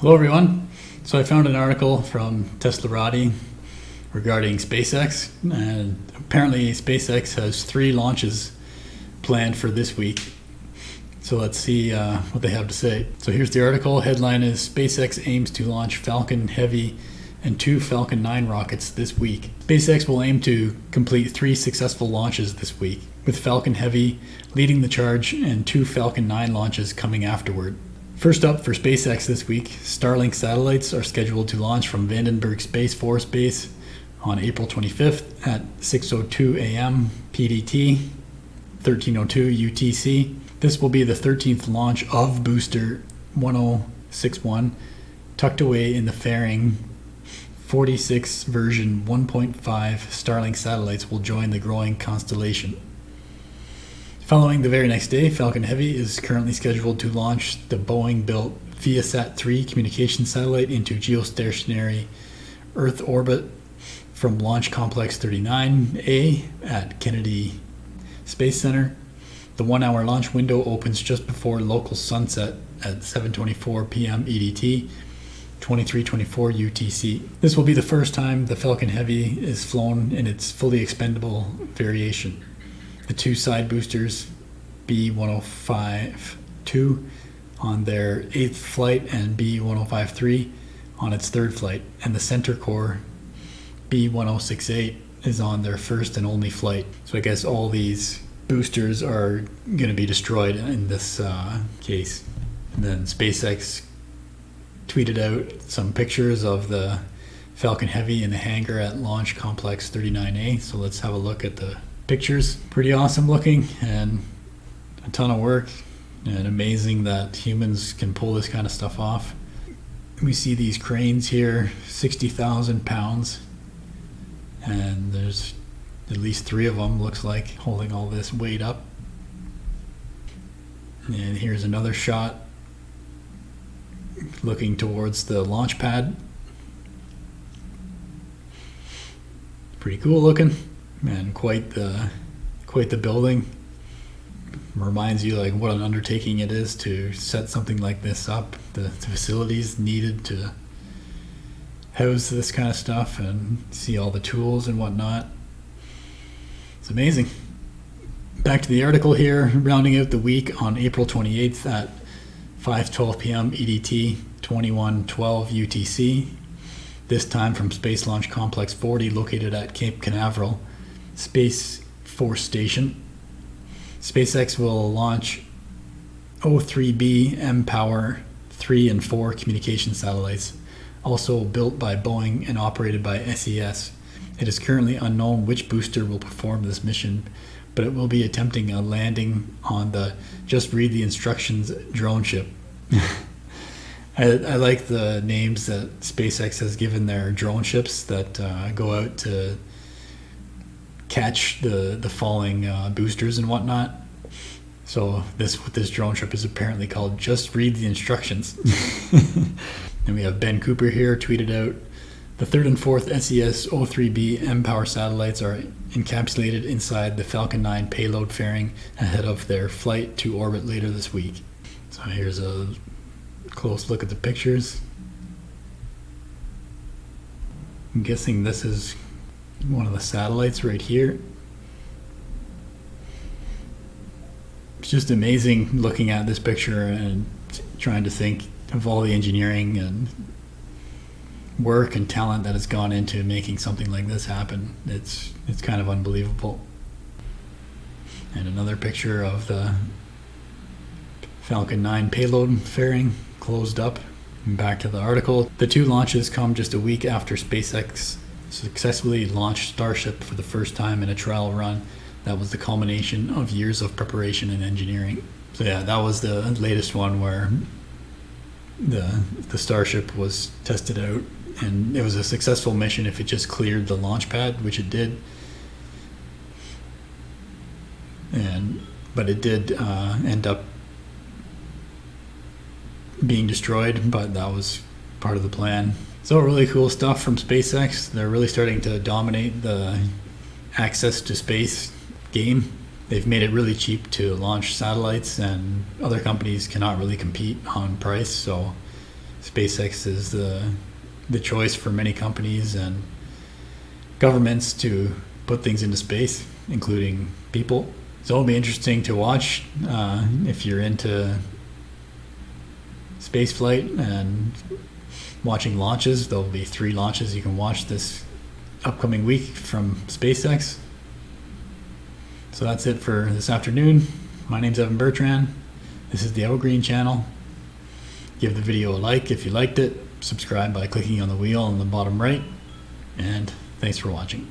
Hello everyone. So I found an article from Teslarati regarding SpaceX, and apparently SpaceX has 3 launches planned for this week. So let's see what they have to say. So here's the article. Headline is SpaceX aims to launch Falcon Heavy and 2 Falcon 9 rockets this week. SpaceX will aim to complete 3 successful launches this week, with Falcon Heavy leading the charge and 2 Falcon 9 launches coming afterward. First up for SpaceX this week, Starlink satellites are scheduled to launch from Vandenberg Space Force Base on April 25th at 6:02 a.m. PDT, 13:02 UTC. This will be the 13th launch of Booster 1061, tucked away in the fairing 46 version 1.5 Starlink satellites will join the growing constellation. Following the very next day, Falcon Heavy is currently scheduled to launch the Boeing-built Viasat-3 communication satellite into geostationary Earth orbit from Launch Complex 39A at Kennedy Space Center. The 1-hour launch window opens just before local sunset at 7:24 p.m. EDT, 23:24 UTC. This will be the first time the Falcon Heavy is flown in its fully expendable variation. The 2 side boosters, B1052 on their 8th flight and B1053 on its 3rd flight, and the center core, B1068, is on their first and only flight. So I guess all these boosters are going to be destroyed in this case. And then SpaceX tweeted out some pictures of the Falcon Heavy in the hangar at Launch Complex 39A. So let's have a look at the pictures. Pretty awesome looking and a ton of work, and amazing that humans can pull this kind of stuff off. We see these cranes here, 60,000 pounds, and there's at least 3 of them, looks like, holding all this weight up. And here's another shot looking towards the launch pad. Pretty cool looking, and quite the building. Reminds you like what an undertaking it is to set something like this up, the facilities needed to house this kind of stuff and see all the tools and whatnot. It's amazing. Back to the article here, rounding out the week on April 28th at 5:12 p.m. EDT, 21:12 UTC, this time from Space Launch Complex 40 located at Cape Canaveral Space Force Station. SpaceX will launch O3B mPOWER 3 and 4 communication satellites, also built by Boeing and operated by SES. It is currently unknown which booster will perform this mission, but it will be attempting a landing on the Just Read the Instructions drone ship. I like the names that SpaceX has given their drone ships that go out to catch the falling boosters and whatnot. So this drone ship is apparently called Just Read the Instructions. And we have Ben Cooper here tweeted out, the 3rd and 4th SES O3B mPOWER satellites are encapsulated inside the Falcon 9 payload fairing ahead of their flight to orbit later this week. So here's a close look at the pictures. I'm guessing this is one of the satellites right here. It's just amazing looking at this picture and trying to think of all the engineering and work and talent that has gone into making something like this happen. It's kind of unbelievable. And another picture of the Falcon 9 payload fairing closed up. And back to the article. The 2 launches come just a week after SpaceX successfully launched Starship for the first time in a trial run that was the culmination of years of preparation and engineering. So yeah, that was the latest one where the Starship was tested out, and it was a successful mission if it just cleared the launch pad, which it did. But it did end up being destroyed, but that was part of the plan. So really cool stuff from SpaceX. They're really starting to dominate the access to space game. They've made it really cheap to launch satellites, and other companies cannot really compete on price. So SpaceX is the choice for many companies and governments to put things into space, including people. So it'll be interesting to watch if you're into space flight and watching launches. There'll be 3 launches you can watch this upcoming week from SpaceX. So that's it for this afternoon. My name's Evan Bertrand. This is the Evergreen channel. Give the video a like if you liked it. Subscribe by clicking on the wheel on the bottom right. And thanks for watching.